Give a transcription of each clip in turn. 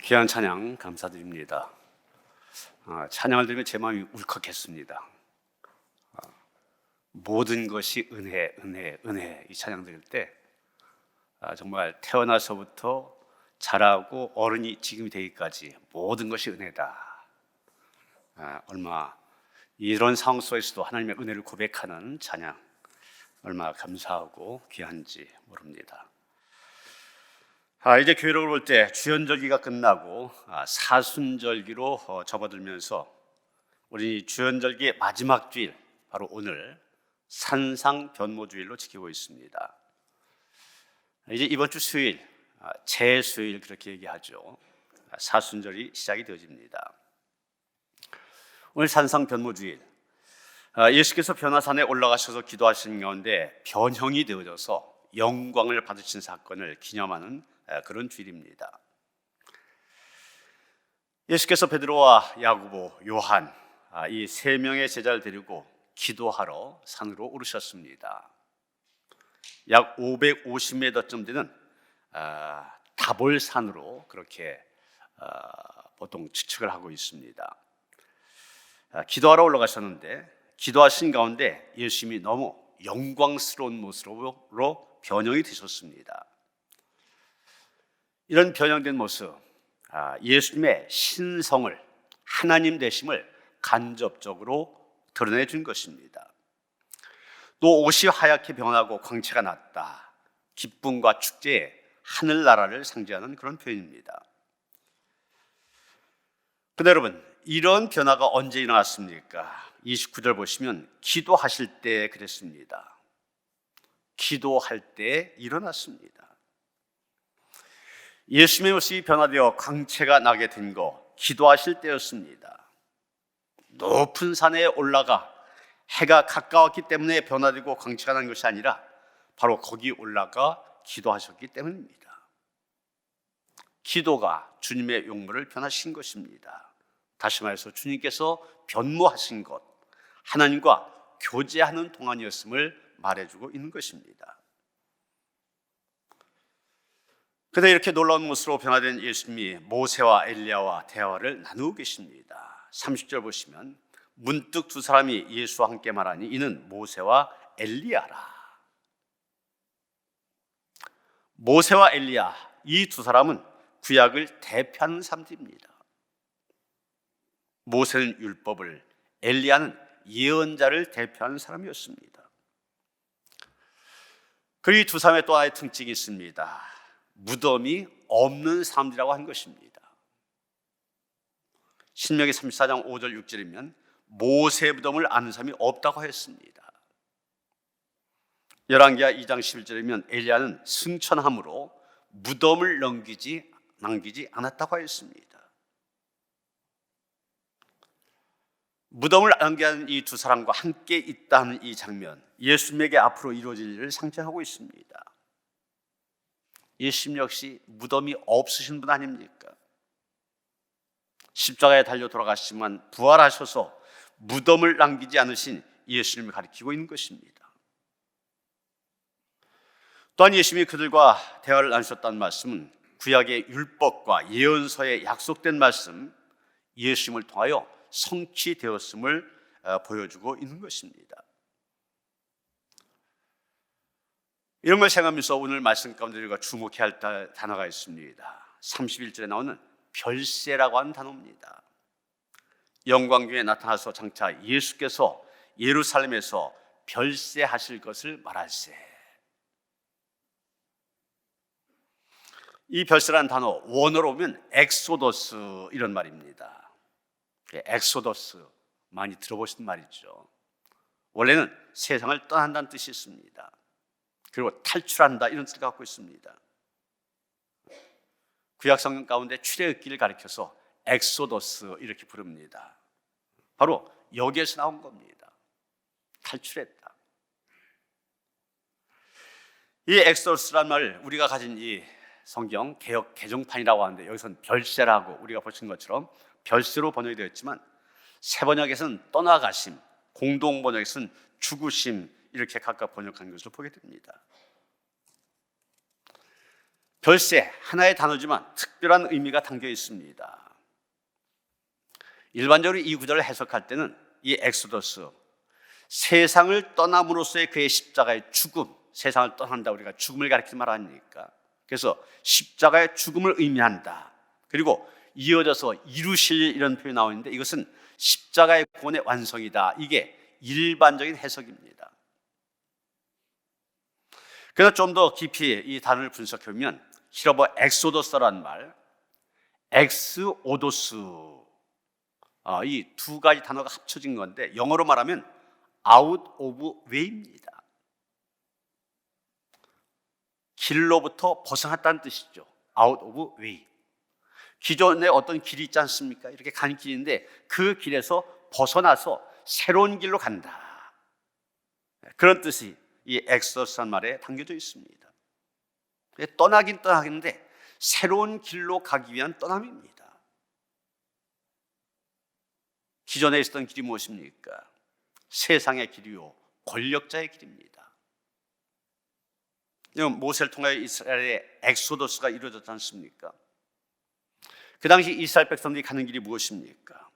귀한 찬양 감사드립니다. 찬양을 들으면 제 마음이 울컥했습니다. 모든 것이 은혜, 은혜, 은혜. 이 찬양 들을 때 정말 태어나서부터 자라고 어른이 지금이 되기까지 모든 것이 은혜다. 얼마 이런 상황 속에서도 하나님의 은혜를 고백하는 찬양, 얼마나 감사하고 귀한지 모릅니다. 이제 교회를 볼 때 주연절기가 끝나고 사순절기로 접어들면서 우리 주연절기의 마지막 주일, 바로 오늘 산상변모주일로 지키고 있습니다. 이제 이번 주 수요일, 제수요일 그렇게 얘기하죠. 사순절이 시작이 되어집니다. 오늘 산상변모주일, 예수께서 변화산에 올라가셔서 기도하시는 가운데 변형이 되어져서 영광을 받으신 사건을 기념하는 그런 주일입니다. 예수께서 베드로와 야고보, 요한 이 세 명의 제자를 데리고 기도하러 산으로 오르셨습니다. 약 550m쯤 되는 다볼산으로 그렇게 보통 추측을 하고 있습니다. 기도하러 올라가셨는데 기도하신 가운데 예수님이 너무 영광스러운 모습으로 변형이 되셨습니다. 이런 변형된 모습, 예수님의 신성을, 하나님 되심을 간접적으로 드러내 준 것입니다. 또 옷이 하얗게 변하고 광채가 났다. 기쁨과 축제의 하늘나라를 상징하는 그런 표현입니다. 근데 여러분, 이런 변화가 언제 일어났습니까? 29절 보시면 기도하실 때 그랬습니다. 기도할 때 일어났습니다. 예수님의 모습이 변화되어 광채가 나게 된 거 기도하실 때였습니다. 높은 산에 올라가 해가 가까웠기 때문에 변화되고 광채가 난 것이 아니라 바로 거기 올라가 기도하셨기 때문입니다. 기도가 주님의 용모를 변화시킨 것입니다. 다시 말해서 주님께서 변모하신 것, 하나님과 교제하는 동안이었음을 말해주고 있는 것입니다. 그런데 이렇게 놀라운 모습으로 변화된 예수님이 모세와 엘리야와 대화를 나누고 계십니다. 30절 보시면 문득 두 사람이 예수와 함께 말하니 이는 모세와 엘리야라. 모세와 엘리야, 이 두 사람은 구약을 대표하는 사람들입니다. 모세는 율법을, 엘리야는 예언자를 대표하는 사람이었습니다. 그리고 이 두 사람의 또 하나의 특징이 있습니다. 무덤이 없는 사람들이라고 한 것입니다. 신명기 34장 5절 6절이면 모세 무덤을 아는 사람이 없다고 했습니다. 열왕기하 2장 11절이면 엘리야는 승천함으로 무덤을 남기지 않았다고 했습니다. 무덤을 남기는 이 두 사람과 함께 있다는 이 장면, 예수님에게 앞으로 이루어질 일을 상징하고 있습니다. 예수님 역시 무덤이 없으신 분 아닙니까? 십자가에 달려 돌아가시지만 부활하셔서 무덤을 남기지 않으신 예수님을 가리키고 있는 것입니다. 또한 예수님이 그들과 대화를 나누셨다는 말씀은 구약의 율법과 예언서에 약속된 말씀, 예수님을 통하여 성취되었음을 보여주고 있는 것입니다. 이런 걸 생각하면서 오늘 말씀 가운데 우리가 주목해야 할 단어가 있습니다. 31절에 나오는 별세라고 하는 단어입니다. 영광 중에 나타나서 장차 예수께서 예루살렘에서 별세하실 것을 말할세. 이 별세라는 단어 원어로 보면 엑소더스 이런 말입니다. 엑소더스 많이 들어보신 말이죠. 원래는 세상을 떠난다는 뜻이 있습니다. 그리고 탈출한다 이런 뜻을 갖고 있습니다. 구약 성경 가운데 출애굽기를 가리켜서 엑소더스 이렇게 부릅니다. 바로 여기에서 나온 겁니다. 탈출했다. 이 엑소더스란 말을 우리가 가진 이 성경 개역 개정판이라고 하는데 여기서는 별세라고 우리가 보신 것처럼 별세로 번역이 되었지만 새 번역에서는 떠나가심, 공동 번역에서는 죽으심 이렇게 각각 번역한 것을 보게 됩니다. 별세 하나의 단어지만 특별한 의미가 담겨 있습니다. 일반적으로 이 구절을 해석할 때는 이 엑소더스, 세상을 떠남으로써의 그의 십자가의 죽음, 세상을 떠난다, 우리가 죽음을 가리키지 말하니까. 그래서 십자가의 죽음을 의미한다. 그리고 이어져서 이루실 이런 표현이 나오는데 이것은 십자가의 구원의 완성이다. 이게 일반적인 해석입니다. 그래서 좀 더 깊이 이 단어를 분석해 보면 히브리어 엑소더스라는 말, 엑스오도스, 이 두 가지 단어가 합쳐진 건데 영어로 말하면 out of way입니다. 길로부터 벗어났다는 뜻이죠. out of way. 기존에 어떤 길이 있지 않습니까? 이렇게 간 길인데 그 길에서 벗어나서 새로운 길로 간다. 그런 뜻이 이 엑소더스란 말에 담겨져 있습니다. 떠나긴 떠나겠는데 새로운 길로 가기 위한 떠남입니다. 기존에 있었던 길이 무엇입니까? 세상의 길이요, 권력자의 길입니다. 모세를 통하여 이스라엘의 엑소더스가 이루어졌지 않습니까? 그 당시 이스라엘 백성들이 가는 길이 무엇입니까?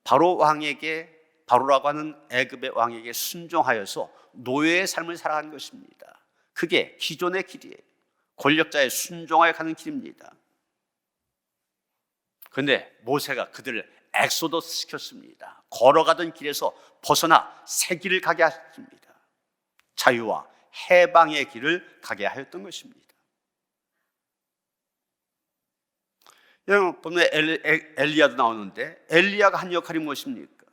바로라고 하는 애굽의 왕에게 순종하여서 노예의 삶을 살아가는 것입니다. 그게 기존의 길이에요. 권력자의 순종하여 가는 길입니다. 그런데 모세가 그들을 엑소더스 시켰습니다. 걸어가던 길에서 벗어나 새 길을 가게 하셨습니다. 자유와 해방의 길을 가게 하였던 것입니다. 여러분 보면 엘리야도 나오는데 엘리야가 한 역할이 무엇입니까?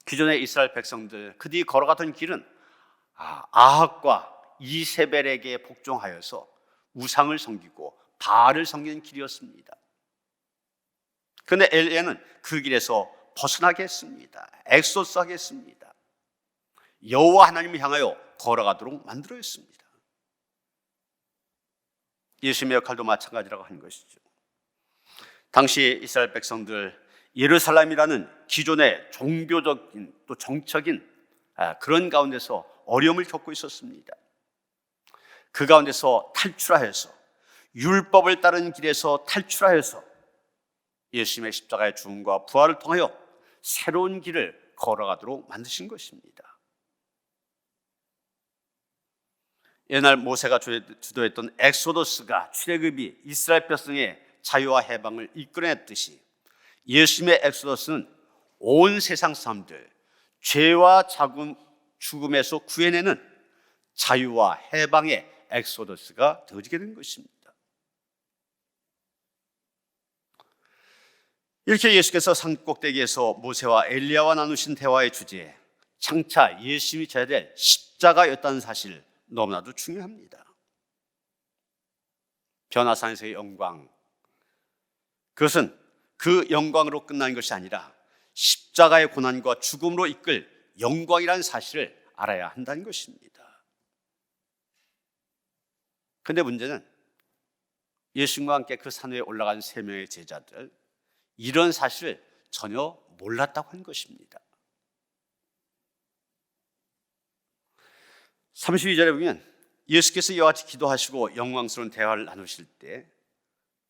기존의 이스라엘 백성들 그들이 걸어가던 길은 아합과 이세벨에게 복종하여서 우상을 섬기고 바알을 섬기는 길이었습니다. 그런데 엘리야는 그 길에서 벗어나게 했습니다. 엑소더스하게 했습니다. 여호와 하나님을 향하여 걸어가도록 만들어냈습니다. 예수님의 역할도 마찬가지라고 하는 것이죠. 당시 이스라엘 백성들 예루살렘이라는 기존의 종교적인 또 정적인 그런 가운데서 어려움을 겪고 있었습니다. 그 가운데서 탈출하여서 율법을 따른 길에서 탈출하여서 예수님의 십자가의 죽음과 부활을 통하여 새로운 길을 걸어가도록 만드신 것입니다. 옛날 모세가 주도했던 엑소더스가 출애굽이 이스라엘 백성의 자유와 해방을 이끌어냈듯이 예수님의 엑소더스는 온 세상 사람들 죄와 죽음에서 구해내는 자유와 해방의 엑소더스가 되어지게 된 것입니다. 이렇게 예수께서 산꼭대기에서 모세와 엘리야와 나누신 대화의 주제에 장차 예수님이 져야 될 십자가였다는 사실 너무나도 중요합니다. 변화산에서의 영광, 그것은 그 영광으로 끝나는 것이 아니라 십자가의 고난과 죽음으로 이끌 영광이라는 사실을 알아야 한다는 것입니다. 그런데 문제는 예수님과 함께 그 산 위에 올라간 3명의 제자들, 이런 사실을 전혀 몰랐다고 하는 것입니다. 32절에 보면 예수께서 이와 같이 기도하시고 영광스러운 대화를 나누실 때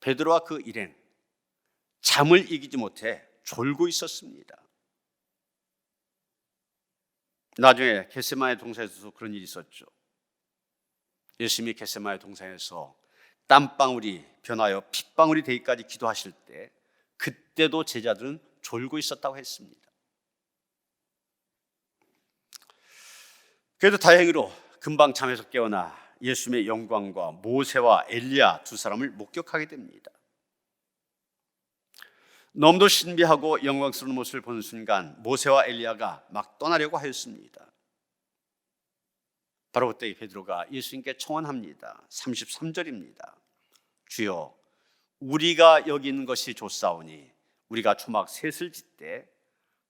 베드로와 그 일행 잠을 이기지 못해 졸고 있었습니다. 나중에 겟세마네 동산에서도 그런 일이 있었죠. 예수님이 겟세마네 동산에서 땀방울이 변하여 핏방울이 되기까지 기도하실 때 그때도 제자들은 졸고 있었다고 했습니다. 그래도 다행히로 금방 잠에서 깨어나 예수님의 영광과 모세와 엘리야 두 사람을 목격하게 됩니다. 너무도 신비하고 영광스러운 모습을 보는 순간 모세와 엘리야가 막 떠나려고 하였습니다. 바로 그때 베드로가 예수님께 청언합니다. 33절입니다. 주여, 우리가 여기 있는 것이 좋사오니 우리가 초막 셋을 짓되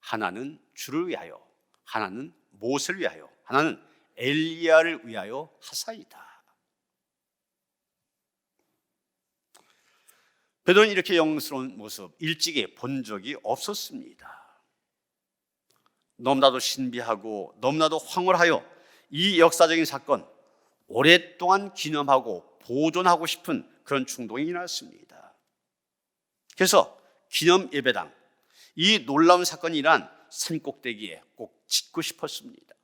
하나는 주를 위하여, 하나는 모세를 위하여, 하나는 엘리야를 위하여 하사이다. 베드로는 이렇게 영광스러운 모습 일찍이 본 적이 없었습니다. 너무나도 신비하고 너무나도 황홀하여 이 역사적인 사건 오랫동안 기념하고 보존하고 싶은 그런 충동이 일어났습니다. 그래서 기념 예배당, 이 놀라운 사건이 일어난 산꼭대기에 꼭 짓고 싶었습니다.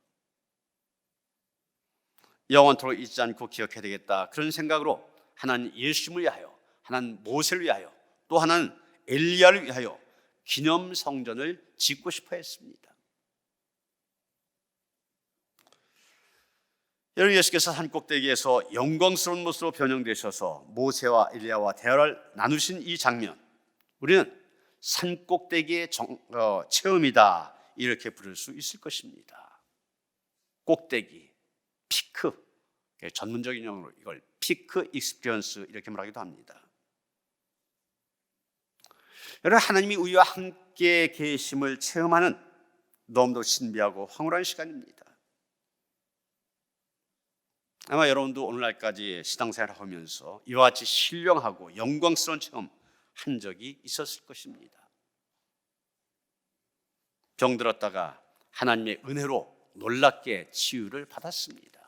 영원토록 잊지 않고 기억해야 되겠다, 그런 생각으로 하나는 예수님을 위하여, 하나는 모세를 위하여, 또 하나는 엘리야를 위하여 기념 성전을 짓고 싶어 했습니다. 여러분, 예수께서 산꼭대기에서 영광스러운 모습으로 변형되셔서 모세와 엘리야와 대화를 나누신 이 장면, 우리는 산꼭대기의 체험이다, 이렇게 부를 수 있을 것입니다. 꼭대기, 피크, 전문적인 용어로 이걸 피크 익스피리언스 이렇게 말하기도 합니다. 여러분, 하나님이 우리와 함께 계심을 체험하는 너무도 신비하고 황홀한 시간입니다. 아마 여러분도 오늘날까지 신앙생활을 하면서 이와 같이 신령하고 영광스러운 체험 한 적이 있었을 것입니다. 병들었다가 하나님의 은혜로 놀랍게 치유를 받았습니다.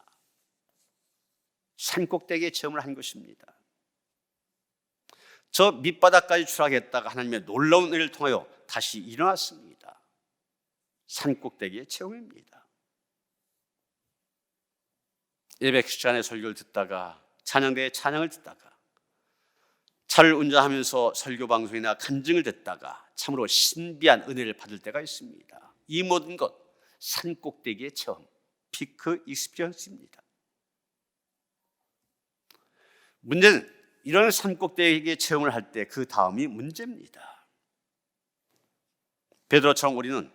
산꼭대기에 체험을 한 것입니다. 저 밑바닥까지 추락했다가 하나님의 놀라운 은혜를 통하여 다시 일어났습니다. 산꼭대기의 체험입니다. 예배 시간에 설교를 듣다가, 찬양대에 찬양을 듣다가, 차를 운전하면서 설교 방송이나 간증을 듣다가 참으로 신비한 은혜를 받을 때가 있습니다. 이 모든 것 산꼭대기의 체험, 피크 익스피리언스입니다. 문제는 이런 산꼭대기의 체험을 할 때 그 다음이 문제입니다. 베드로처럼 우리는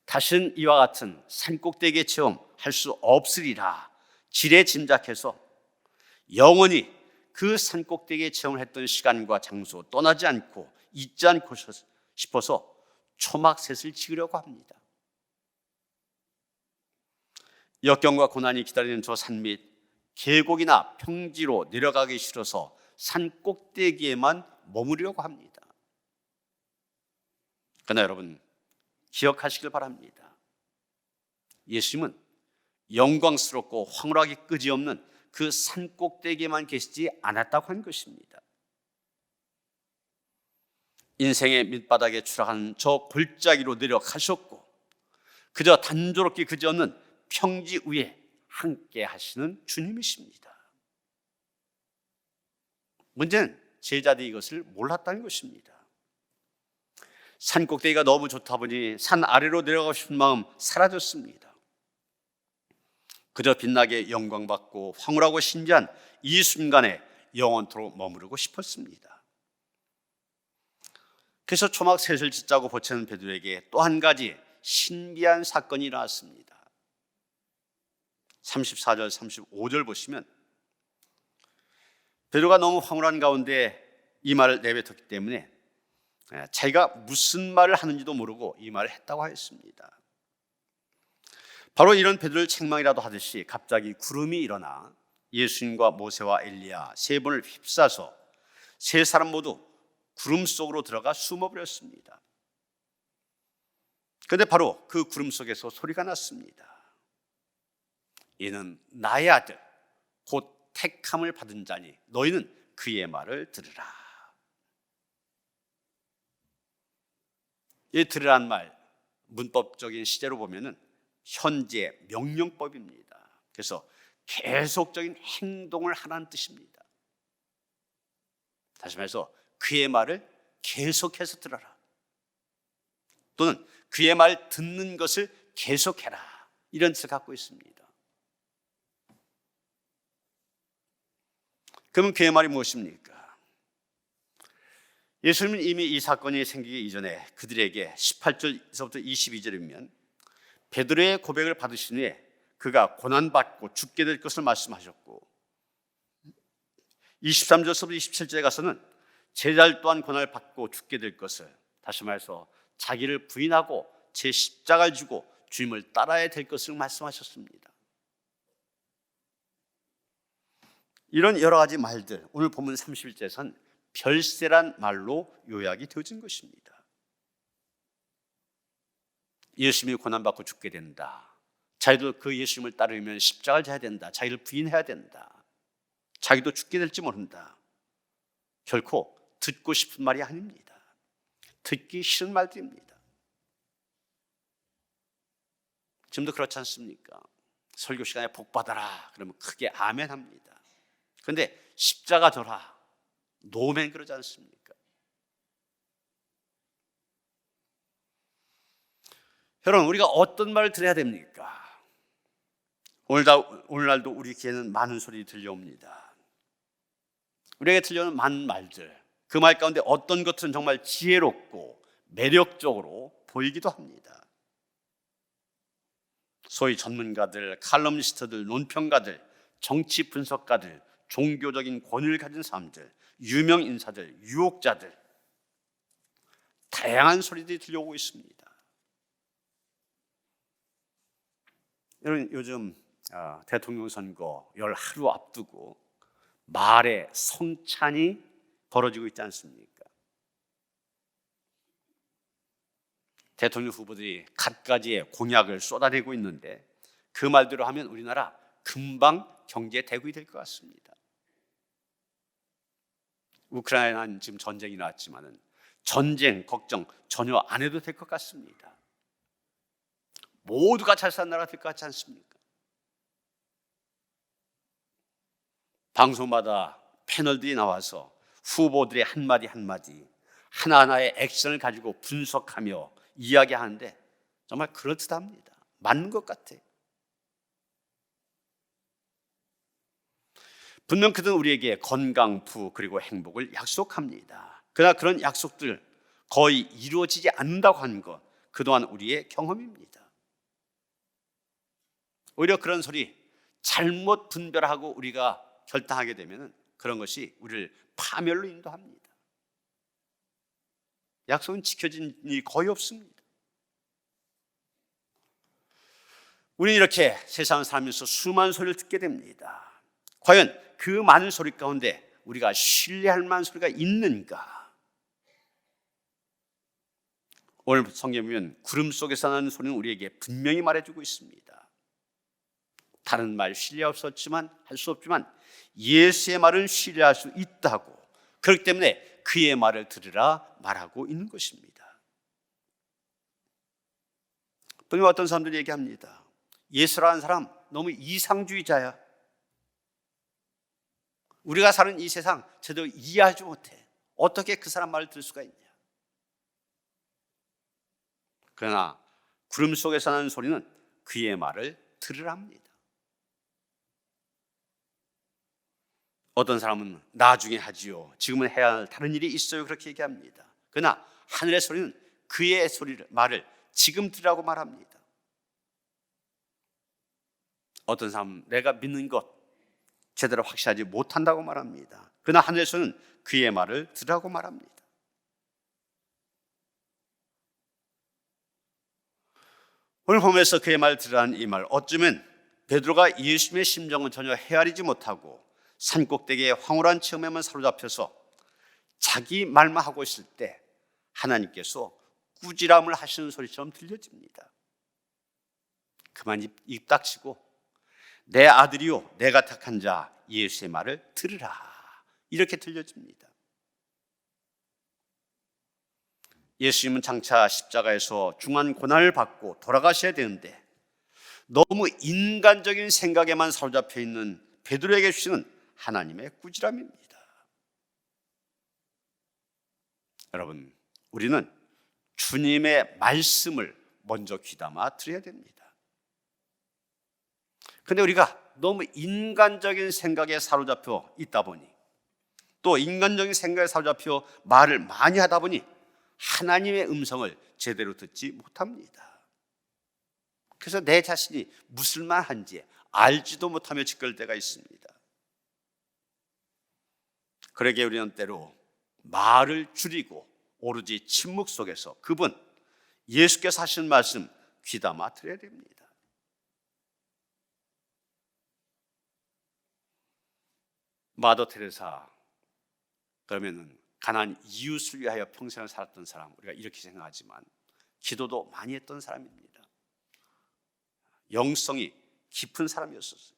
다시는 이와 같은 산꼭대기의 체험 할 수 없으리라 지레 짐작해서 영원히 그 산꼭대기의 체험을 했던 시간과 장소 떠나지 않고 잊지 않고 싶어서 초막셋을 지으려고 합니다. 역경과 고난이 기다리는 저 산 밑 계곡이나 평지로 내려가기 싫어서 산꼭대기에만 머무르려고 합니다. 그러나 여러분, 기억하시길 바랍니다. 예수님은 영광스럽고 황홀하기 끄지없는 그 산꼭대기에만 계시지 않았다고 한 것입니다. 인생의 밑바닥에 추락한 저 골짜기로 내려가셨고, 그저 단조롭게 그지없는 평지 위에 함께 하시는 주님이십니다. 문제는 제자들이 이것을 몰랐다는 것입니다. 산꼭대기가 너무 좋다 보니 산 아래로 내려가고 싶은 마음 사라졌습니다. 그저 빛나게 영광받고 황홀하고 신비한 이 순간에 영원토록 머무르고 싶었습니다. 그래서 초막셋을 짓자고 보채는 베드로에게 또 한 가지 신비한 사건이 일어났습니다. 34절 35절 보시면 베드로가 너무 황홀한 가운데 이 말을 내뱉었기 때문에 자기가 무슨 말을 하는지도 모르고 이 말을 했다고 하였습니다. 바로 이런 베드로를 책망이라도 하듯이 갑자기 구름이 일어나 예수님과 모세와 엘리야 세 분을 휩싸서 세 사람 모두 구름 속으로 들어가 숨어버렸습니다. 그런데 바로 그 구름 속에서 소리가 났습니다. 이는 나의 아들 곧 택함을 받은 자니 너희는 그의 말을 들으라. 이 들으란 말, 문법적인 시제로 보면은 현재 명령법입니다. 그래서 계속적인 행동을 하라는 뜻입니다. 다시 말해서 그의 말을 계속해서 들어라, 또는 그의 말 듣는 것을 계속해라, 이런 뜻을 갖고 있습니다. 그러면 그의 말이 무엇입니까? 예수님은 이미 이 사건이 생기기 이전에 그들에게 18절에서부터 22절이면 베드로의 고백을 받으신 후에 그가 고난받고 죽게 될 것을 말씀하셨고, 23절에서부터 27절에 가서는 제자들 또한 고난을 받고 죽게 될 것을, 다시 말해서 자기를 부인하고 제 십자가를 지고 주님을 따라야 될 것을 말씀하셨습니다. 이런 여러 가지 말들, 오늘 본문 31절에서는 별세란 말로 요약이 되어진 것입니다. 예수님이 고난받고 죽게 된다, 자기도 그 예수님을 따르면 십자가를 져야 된다. 자기를 부인해야 된다. 자기도 죽게 될지 모른다. 결코 듣고 싶은 말이 아닙니다. 듣기 싫은 말들입니다. 지금도 그렇지 않습니까? 설교 시간에 복 받아라 그러면 크게 아멘 합니다. 그런데 십자가 져라 노멘 그러지 않습니까? 여러분, 우리가 어떤 말을 들어야 됩니까? 오늘날도 우리 귀에는 많은 소리 들려옵니다. 우리에게 들려오는 많은 말들, 그 말 가운데 어떤 것은 정말 지혜롭고 매력적으로 보이기도 합니다. 소위 전문가들, 칼럼니스트들, 논평가들, 정치 분석가들, 종교적인 권위를 가진 사람들, 유명 인사들, 유혹자들, 다양한 소리들이 들려오고 있습니다. 여러분, 요즘 대통령 선거 열 하루 앞두고 말의 성찬이 벌어지고 있지 않습니까? 대통령 후보들이 갖가지의 공약을 쏟아내고 있는데 그 말대로 하면 우리나라 금방 경제 대국이 될 것 같습니다. 우크라이나는 지금 전쟁이 났지만은 전쟁 걱정 전혀 안 해도 될 것 같습니다. 모두가 잘 사는 나라가 될 것 같지 않습니까? 방송마다 패널들이 나와서 후보들의 한마디 한마디 하나하나의 액션을 가지고 분석하며 이야기하는데 정말 그렇듯합니다. 맞는 것 같아요. 분명 그들은 우리에게 건강, 부 그리고 행복을 약속합니다. 그러나 그런 약속들 거의 이루어지지 않는다고 하는 것, 그동안 우리의 경험입니다. 오히려 그런 소리 잘못 분별하고 우리가 결단하게 되면 그런 것이 우리를 파멸로 인도합니다. 약속은 지켜진 일이 거의 없습니다. 우리는 이렇게 세상을 살면서 수많은 소리를 듣게 됩니다. 과연 그 많은 소리 가운데 우리가 신뢰할 만한 소리가 있는가? 오늘 성경에 보면 구름 속에서 나는 소리는 우리에게 분명히 말해주고 있습니다. 다른 말 신뢰 없었지만 할 수 없지만 예수의 말은 신뢰할 수 있다고, 그렇기 때문에 그의 말을 들으라 말하고 있는 것입니다. 또 어떤 사람들이 얘기합니다. 예수라는 사람 너무 이상주의자야. 우리가 사는 이 세상 제대로 이해하지 못해. 어떻게 그 사람 말을 들을 수가 있냐. 그러나 구름 속에서 나는 소리는 그의 말을 들으랍니다. 어떤 사람은 나중에 하지요, 지금은 해야 할 다른 일이 있어요, 그렇게 얘기합니다. 그러나 하늘의 소리는 그의 말을 지금 들으라고 말합니다. 어떤 사람은 내가 믿는 것 제대로 확실하지 못한다고 말합니다. 그러나 하늘의 소리는 그의 말을 들으라고 말합니다. 오늘 보면서 그의 말을 들으라는 이 말, 어쩌면 베드로가 예수님의 심정은 전혀 헤아리지 못하고 산꼭대기의 황홀한 체험에만 사로잡혀서 자기 말만 하고 있을 때 하나님께서 꾸지람을 하시는 소리처럼 들려집니다. 그만 입 닥치고 내 아들이요 내가 택한 자 예수의 말을 들으라, 이렇게 들려집니다. 예수님은 장차 십자가에서 중한 고난을 받고 돌아가셔야 되는데 너무 인간적인 생각에만 사로잡혀 있는 베드로에게 주시는 하나님의 꾸지람입니다. 여러분, 우리는 주님의 말씀을 먼저 귀담아 들어야 됩니다. 그런데 우리가 너무 인간적인 생각에 사로잡혀 있다 보니, 또 인간적인 생각에 사로잡혀 말을 많이 하다 보니 하나님의 음성을 제대로 듣지 못합니다. 그래서 내 자신이 무슨 말 한지 알지도 못하며 지껄 때가 있습니다. 그러기에 우리는 때로 말을 줄이고 오로지 침묵 속에서 그분 예수께서 하신 말씀 귀담아 들어야 됩니다. 마더 테레사, 그러면은 가난한 이웃을 위하여 평생을 살았던 사람, 우리가 이렇게 생각하지만 기도도 많이 했던 사람입니다. 영성이 깊은 사람이었었어요.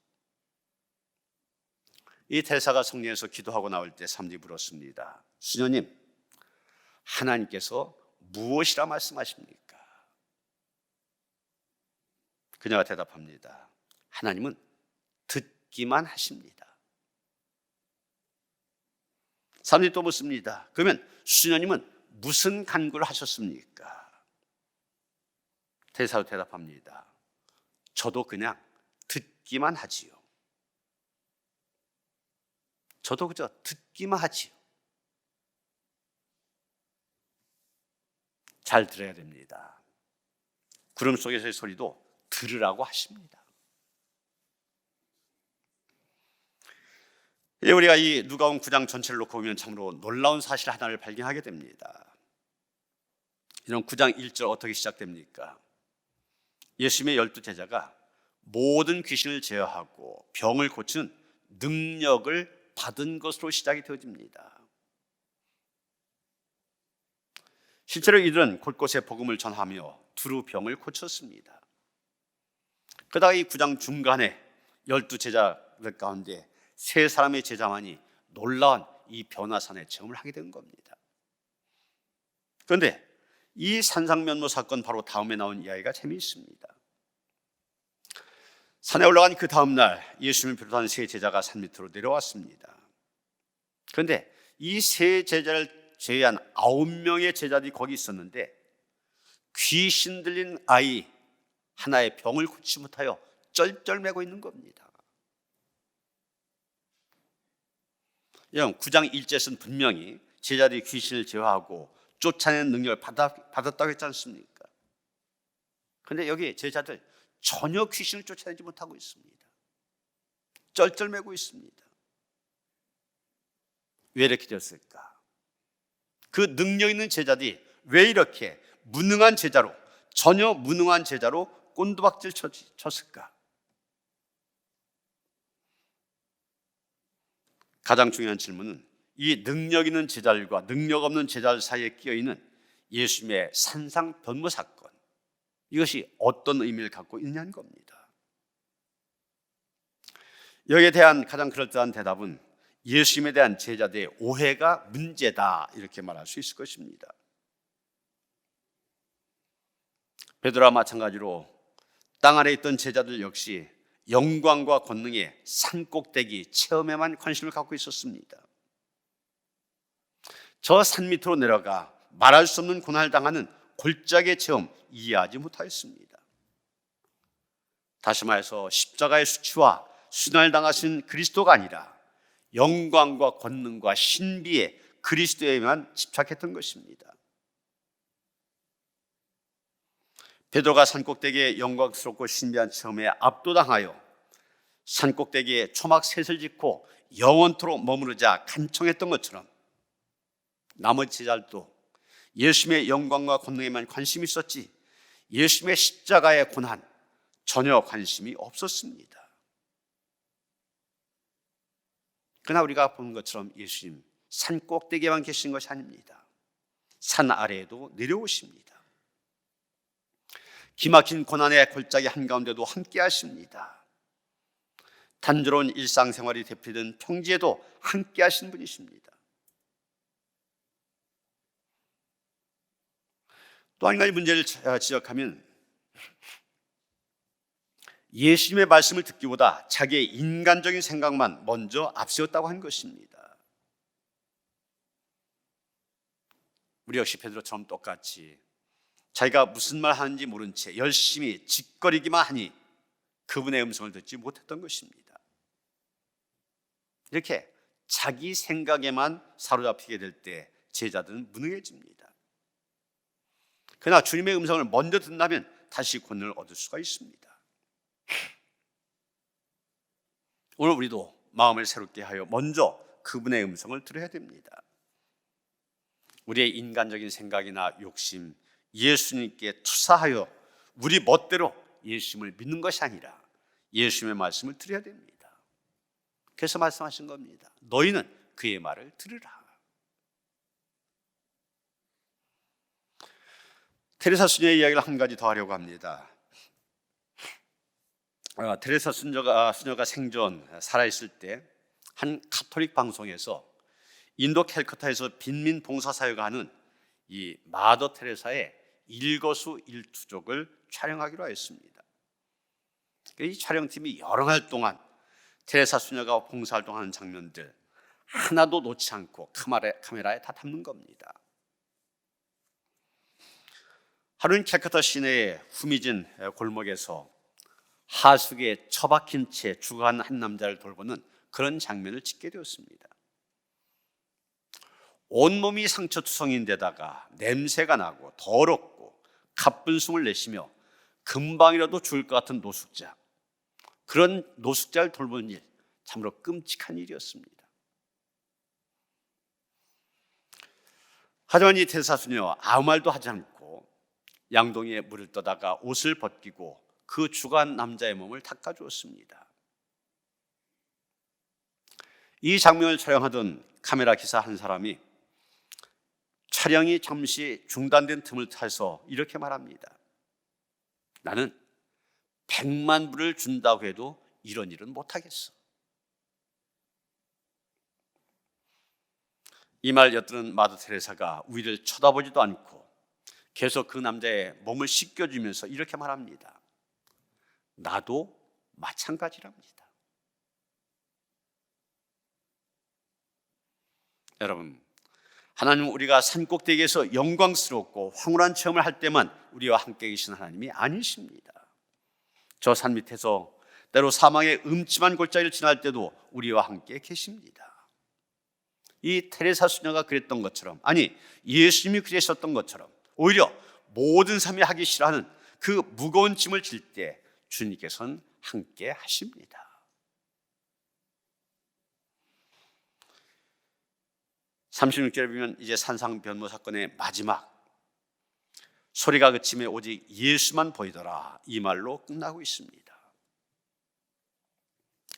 이 대사가 성령에서 기도하고 나올 때 삼디 물었습니다. 수녀님, 하나님께서 무엇이라 말씀하십니까? 그녀가 대답합니다. 하나님은 듣기만 하십니다. 삼디 또 묻습니다. 그러면 수녀님은 무슨 간구를 하셨습니까? 대사로 대답합니다. 저도 그냥 듣기만 하지요. 저도 그저 듣기만 하지요. 잘 들어야 됩니다. 구름 속에서의 소리도 들으라고 하십니다. 우리가 이 누가복음 9장 전체를 놓고 보면 참으로 놀라운 사실 하나를 발견하게 됩니다. 이런 9장 1절 어떻게 시작됩니까? 예수님의 12제자가 모든 귀신을 제어하고 병을 고치는 능력을 받은 것으로 시작이 되어집니다. 실제로 이들은 곳곳에 복음을 전하며 두루 병을 고쳤습니다. 그러다가 이 9장 중간에 12제자들 가운데 3사람의 제자만이 놀라운 이 변화산의 체험을 하게 된 겁니다. 그런데 이 산상면모 사건 바로 다음에 나온 이야기가 재미있습니다. 산에 올라간 그 다음 날 예수님을 비롯한 3제자가 산 밑으로 내려왔습니다. 그런데 이 3제자를 제외한 9명의 제자들이 거기 있었는데 귀신 들린 아이 하나의 병을 고치지 못하여 쩔쩔매고 있는 겁니다. 여러분 9장 1절에서는 분명히 제자들이 귀신을 제어하고 쫓아내는 능력을 받았다고 했지 않습니까? 그런데 여기 제자들 전혀 귀신을 쫓아내지 못하고 있습니다. 쩔쩔매고 있습니다. 왜 이렇게 됐을까? 그 능력 있는 제자들이 왜 이렇게 무능한 제자로, 전혀 무능한 제자로 꼰두박질 쳤을까? 가장 중요한 질문은 이 능력 있는 제자들과 능력 없는 제자들 사이에 끼어있는 예수님의 산상변모 사건, 이것이 어떤 의미를 갖고 있냐는 겁니다. 여기에 대한 가장 그럴듯한 대답은 예수님에 대한 제자들의 오해가 문제다, 이렇게 말할 수 있을 것입니다. 베드로와 마찬가지로 땅 아래 있던 제자들 역시 영광과 권능의 산꼭대기 체험에만 관심을 갖고 있었습니다. 저 산 밑으로 내려가 말할 수 없는 고난을 당하는 골짜기의 체험 이해하지 못하였습니다. 다시 말해서 십자가의 수치와 순환을 당하신 그리스도가 아니라 영광과 권능과 신비의 그리스도에만 집착했던 것입니다. 베드로가 산꼭대기의 영광스럽고 신비한 체험에 압도당하여 산꼭대기에 초막 셋을 짓고 영원토록 머무르자 간청했던 것처럼 나머지 제자들도 예수님의 영광과 권능에만 관심이 있었지 예수님의 십자가의 고난 전혀 관심이 없었습니다. 그러나 우리가 보는 것처럼 예수님 산꼭대기에만 계신 것이 아닙니다. 산 아래에도 내려오십니다. 기막힌 고난의 골짜기 한가운데도 함께 하십니다. 단조로운 일상생활이 되풀이된 평지에도 함께 하신 분이십니다. 또 한 가지 문제를 지적하면 예수님의 말씀을 듣기보다 자기의 인간적인 생각만 먼저 앞세웠다고 한 것입니다. 우리 역시 베드로처럼 똑같이 자기가 무슨 말 하는지 모른 채 열심히 짓거리기만 하니 그분의 음성을 듣지 못했던 것입니다. 이렇게 자기 생각에만 사로잡히게 될 때 제자들은 무능해집니다. 그러나 주님의 음성을 먼저 듣는다면 다시 권능을 얻을 수가 있습니다. 오늘 우리도 마음을 새롭게 하여 먼저 그분의 음성을 들어야 됩니다. 우리의 인간적인 생각이나 욕심, 예수님께 투사하여 우리 멋대로 예수님을 믿는 것이 아니라 예수님의 말씀을 들어야 됩니다. 그래서 말씀하신 겁니다. 너희는 그의 말을 들으라. 테레사 수녀의 이야기를 한 가지 더 하려고 합니다. 테레사 수녀가 생전 살아있을 때 한 가톨릭 방송에서 인도 캘커타에서 빈민 봉사 사역을 하는 이 마더 테레사의 일거수일투족을 촬영하기로 하였습니다. 이 촬영팀이 여러 날 동안 테레사 수녀가 봉사활동하는 장면들 하나도 놓지 않고 카메라에 다 담는 겁니다. 하루는 캘커타 시내의 후미진 골목에서 하숙에 처박힌 채 죽어간 한 남자를 돌보는 그런 장면을 찍게 되었습니다. 온몸이 상처투성인데다가 냄새가 나고 더럽고 가쁜 숨을 내쉬며 금방이라도 죽을 것 같은 노숙자, 그런 노숙자를 돌보는 일, 참으로 끔찍한 일이었습니다. 하지만 이 테레사수녀 아무 말도 하지 않고 양동이에 물을 떠다가 옷을 벗기고 그 죽어간 남자의 몸을 닦아주었습니다. 이 장면을 촬영하던 카메라 기사 한 사람이 촬영이 잠시 중단된 틈을 타서 이렇게 말합니다. 나는 100만 불을 준다고 해도 이런 일은 못하겠어. 이 말 엿들은 마더 테레사가 위를 쳐다보지도 않고 계속 그 남자의 몸을 씻겨주면서 이렇게 말합니다. 나도 마찬가지랍니다. 여러분, 하나님은 우리가 산꼭대기에서 영광스럽고 황홀한 체험을 할 때만 우리와 함께 계신 하나님이 아니십니다. 저 산 밑에서 때로 사망의 음침한 골짜기를 지날 때도 우리와 함께 계십니다. 이 테레사 수녀가 그랬던 것처럼, 아니 예수님이 그러셨던 것처럼 오히려 모든 삶이 하기 싫어하는 그 무거운 짐을 질 때 주님께서는 함께 하십니다. 36절에 보면 이제 산상 변모 사건의 마지막, 소리가 그치매 오직 예수만 보이더라, 이 말로 끝나고 있습니다.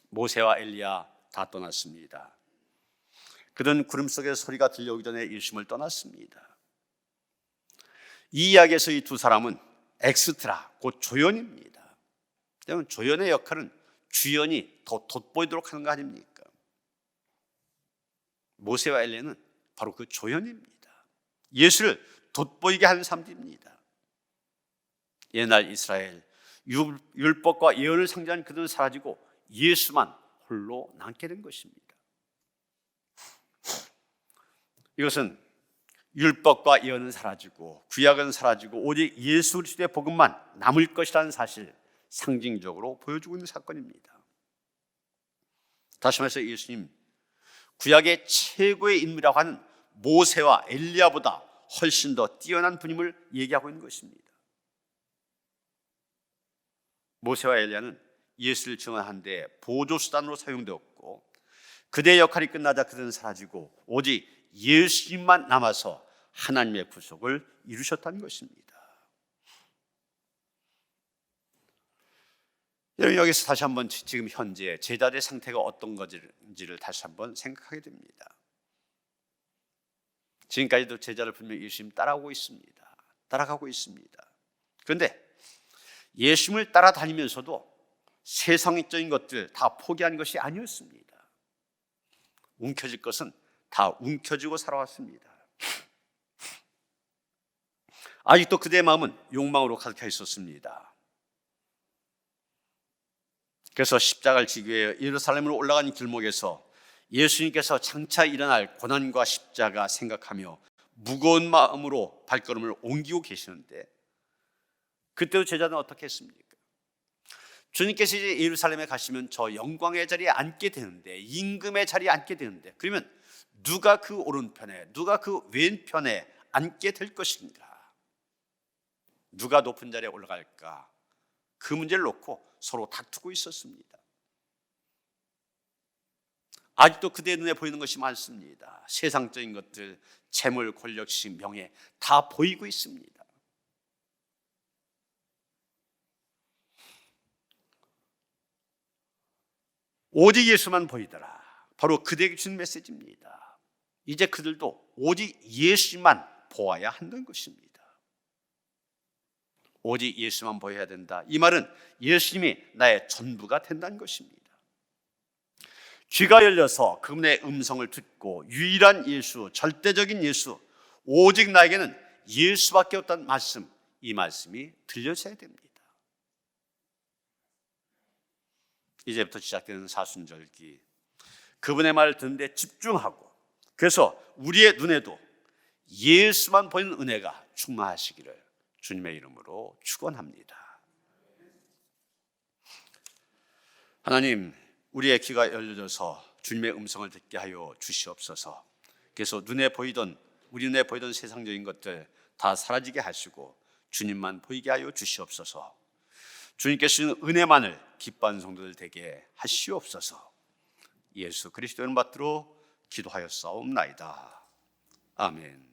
모세와 엘리야 다 떠났습니다. 그들은 구름 속에 소리가 들려오기 전에 예수님을 떠났습니다. 이 이야기에서 이 두 사람은 엑스트라, 곧 조연입니다. 왜냐하면 조연의 역할은 주연이 더 돋보이도록 하는 거 아닙니까? 모세와 엘리야는 바로 그 조연입니다. 예수를 돋보이게 하는 사람들입니다. 옛날 이스라엘 율법과 예언을 상징하는 그들은 사라지고 예수만 홀로 남게 된 것입니다. 이것은 율법과 예언은 사라지고 구약은 사라지고 오직 예수 그리스도의 복음만 남을 것이라는 사실, 상징적으로 보여주고 있는 사건입니다. 다시 말해서 예수님, 구약의 최고의 인물이라고 하는 모세와 엘리야보다 훨씬 더 뛰어난 분임을 얘기하고 있는 것입니다. 모세와 엘리야는 예수를 증언하는데 보조수단으로 사용되었고, 그들의 역할이 끝나자 그들은 사라지고 오직 예수님만 남아서 하나님의 구속을 이루셨다는 것입니다. 여러분, 여기서 다시 한번 지금 현재 제자들의 상태가 어떤 건지를 다시 한번 생각하게 됩니다. 지금까지도 제자를 분명히 예수님 따라가고 있습니다. 그런데 예수님을 따라다니면서도 세상적인 것들 다 포기한 것이 아니었습니다. 움켜질 것은 다 움켜쥐고 살아왔습니다. 아직도 그들의 마음은 욕망으로 가득해 있었습니다. 그래서 십자가를 지기 위해 예루살렘으로 올라가는 길목에서 예수님께서 장차 일어날 고난과 십자가 생각하며 무거운 마음으로 발걸음을 옮기고 계시는데, 그때도 제자들은 어떻게 했습니까? 주님께서 이제 예루살렘에 가시면 저 영광의 자리에 앉게 되는데, 임금의 자리에 앉게 되는데, 그러면 누가 그 오른편에, 누가 그 왼편에 앉게 될 것인가? 누가 높은 자리에 올라갈까? 그 문제를 놓고 서로 다투고 있었습니다. 아직도 그들의 눈에 보이는 것이 많습니다. 세상적인 것들, 재물, 권력, 시, 명예 다 보이고 있습니다. 오직 예수만 보이더라, 바로 그들에게 준 메시지입니다. 이제 그들도 오직 예수만 보아야 한다는 것입니다. 오직 예수만 보여야 된다. 이 말은 예수님이 나의 전부가 된다는 것입니다. 귀가 열려서 그분의 음성을 듣고 유일한 예수, 절대적인 예수, 오직 나에게는 예수밖에 없다는 말씀, 이 말씀이 들려져야 됩니다. 이제부터 시작되는 사순절기, 그분의 말을 듣는데 집중하고, 그래서 우리의 눈에도 예수만 보이는 은혜가 충만하시기를 주님의 이름으로 축원합니다. 하나님, 우리의 귀가 열려져서 주님의 음성을 듣게 하여 주시옵소서. 그래서 우리 눈에 보이던 세상적인 것들 다 사라지게 하시고 주님만 보이게 하여 주시옵소서. 주님께서 주는 은혜만을 기뻐하는 성도들 되게 하시옵소서. 예수 그리스도의 이름 받들어 기도하였사옵나이다. 아멘.